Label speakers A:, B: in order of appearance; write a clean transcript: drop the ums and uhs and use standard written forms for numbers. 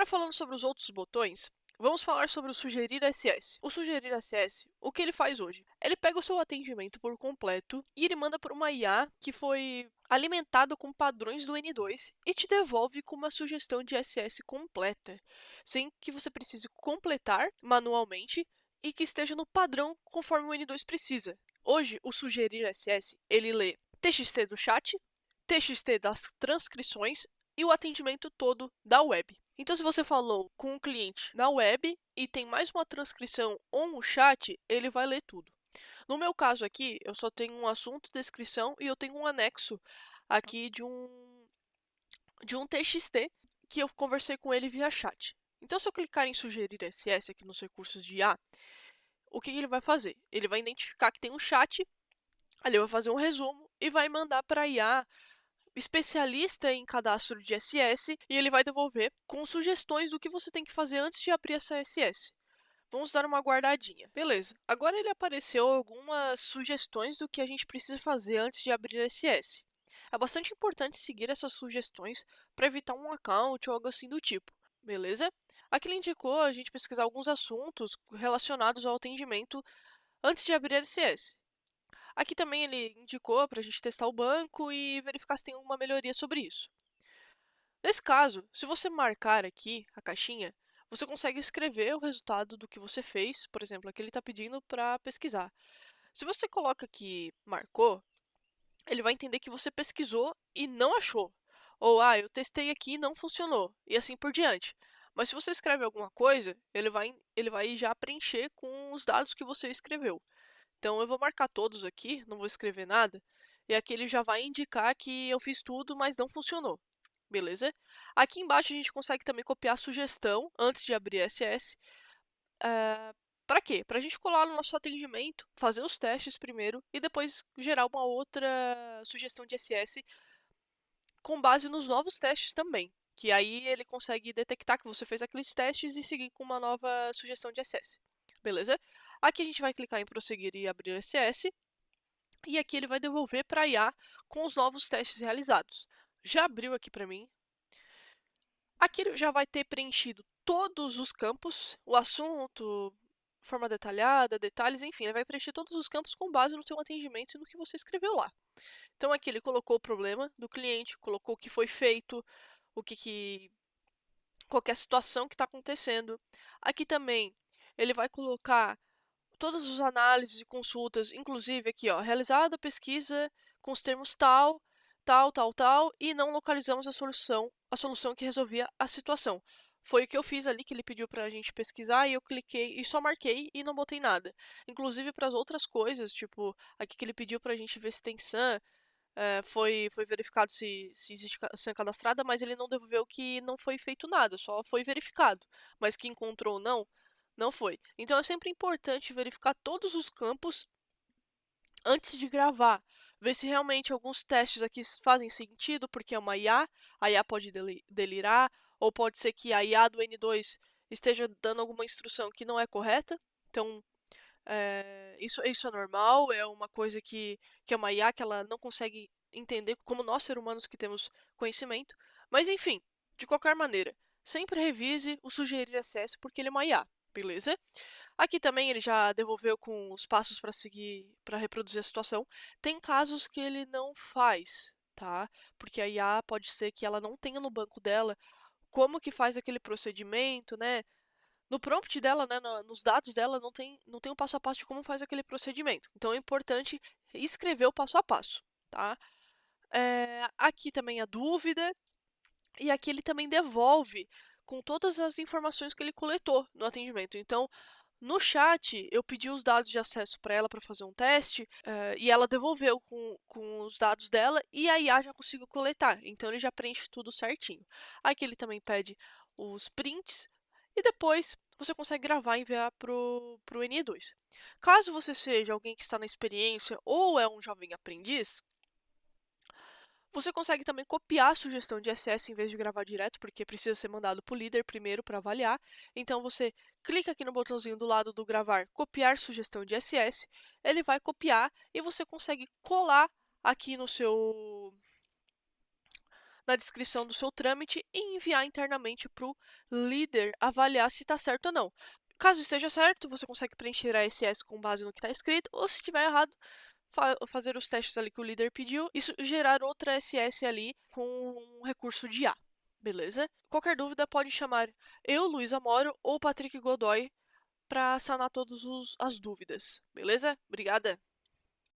A: Agora falando sobre os outros botões, vamos falar sobre o Sugerir SS. O Sugerir SS, o que ele faz hoje? Ele pega o seu atendimento por completo e ele manda para uma IA que foi alimentada com padrões do N2 e te devolve com uma sugestão de SS completa, sem que você precise completar manualmente e que esteja no padrão conforme o N2 precisa. Hoje, o Sugerir SS, ele lê TXT do chat, TXT das transcrições e o atendimento todo da web. Então, se você falou com um cliente na web e tem mais uma transcrição ou um chat, ele vai ler tudo. No meu caso aqui, eu só tenho um assunto, descrição e eu tenho um anexo aqui de um TXT que eu conversei com ele via chat. Então, se eu clicar em sugerir SS aqui nos recursos de IA, o que ele vai fazer? Ele vai identificar que tem um chat, ali vai fazer um resumo e vai mandar para a IA especialista em cadastro de SS e ele vai devolver com sugestões do que você tem que fazer antes de abrir essa SS. Vamos dar uma guardadinha. Beleza. Agora ele apareceu algumas sugestões do que a gente precisa fazer antes de abrir SS. É bastante importante seguir essas sugestões para evitar um account ou algo assim do tipo. Beleza? Aqui ele indicou a gente pesquisar alguns assuntos relacionados ao atendimento antes de abrir SS. Aqui também ele indicou para a gente testar o banco e verificar se tem alguma melhoria sobre isso. Nesse caso, se você marcar aqui a caixinha, você consegue escrever o resultado do que você fez, por exemplo, aqui ele está pedindo para pesquisar. Se você coloca aqui marcou, ele vai entender que você pesquisou e não achou. Ou, eu testei aqui e não funcionou, e assim por diante. Mas se você escreve alguma coisa, ele vai já preencher com os dados que você escreveu. Então eu vou marcar todos aqui, não vou escrever nada, e aqui ele já vai indicar que eu fiz tudo, mas não funcionou. Beleza? Aqui embaixo a gente consegue também copiar a sugestão antes de abrir SS. Para quê? Para a gente colar no nosso atendimento, fazer os testes primeiro e depois gerar uma outra sugestão de SS com base nos novos testes também. Que aí ele consegue detectar que você fez aqueles testes e seguir com uma nova sugestão de SS. Beleza? Aqui a gente vai clicar em prosseguir e abrir SS. E aqui ele vai devolver para a IA com os novos testes realizados. Já abriu aqui para mim. Aqui ele já vai ter preenchido todos os campos, o assunto, forma detalhada, detalhes, enfim, ele vai preencher todos os campos com base no seu atendimento e no que você escreveu lá. Então aqui ele colocou o problema do cliente, colocou o que foi feito, qual que é a situação que está acontecendo. Aqui também ele vai colocar todas as análises e consultas, inclusive aqui, ó, realizada a pesquisa com os termos tal, tal, tal, tal, e não localizamos a solução que resolvia a situação. Foi o que eu fiz ali, que ele pediu pra gente pesquisar, e eu cliquei e só marquei e não botei nada. Inclusive para as outras coisas, tipo, aqui que ele pediu pra gente ver se tem SAM, foi verificado se existe SAM cadastrada, mas ele não devolveu que não foi feito nada, só foi verificado. Mas que encontrou ou não, não foi. Então é sempre importante verificar todos os campos antes de gravar. Ver se realmente alguns testes aqui fazem sentido, porque é uma IA, a IA pode delirar, ou pode ser que a IA do N2 esteja dando alguma instrução que não é correta. Então, isso é normal, é uma coisa que é uma IA que ela não consegue entender como nós, seres humanos, que temos conhecimento. Mas enfim, de qualquer maneira, sempre revise o sugerir acesso porque ele é uma IA, beleza? Aqui também ele já devolveu com os passos para seguir, para reproduzir a situação. Tem casos que ele não faz, tá? Porque a IA pode ser que ela não tenha no banco dela como que faz aquele procedimento, né? No prompt dela, né, nos dados dela, não tem o passo a passo de como faz aquele procedimento. Então é importante escrever o passo a passo, tá? Aqui também a dúvida, e aqui ele também devolve com todas as informações que ele coletou no atendimento. Então, no chat, eu pedi os dados de acesso para ela para fazer um teste, e ela devolveu com os dados dela, e a IA já conseguiu coletar. Então, ele já preenche tudo certinho. Aqui ele também pede os prints, e depois você consegue gravar e enviar pro N2. Caso você seja alguém que está na experiência ou é um jovem aprendiz, você consegue também copiar a sugestão de SS em vez de gravar direto, porque precisa ser mandado para o líder primeiro para avaliar. Então você clica aqui no botãozinho do lado do gravar, copiar sugestão de SS, ele vai copiar e você consegue colar aqui na descrição do seu trâmite e enviar internamente para o líder avaliar se está certo ou não. Caso esteja certo, você consegue preencher a SS com base no que está escrito, ou se estiver errado, fazer os testes ali que o líder pediu e gerar outra SS ali com um recurso de IA. Beleza? Qualquer dúvida pode chamar eu, Luísa Moro, ou Patrick Godoy para sanar todas as dúvidas. Beleza? Obrigada!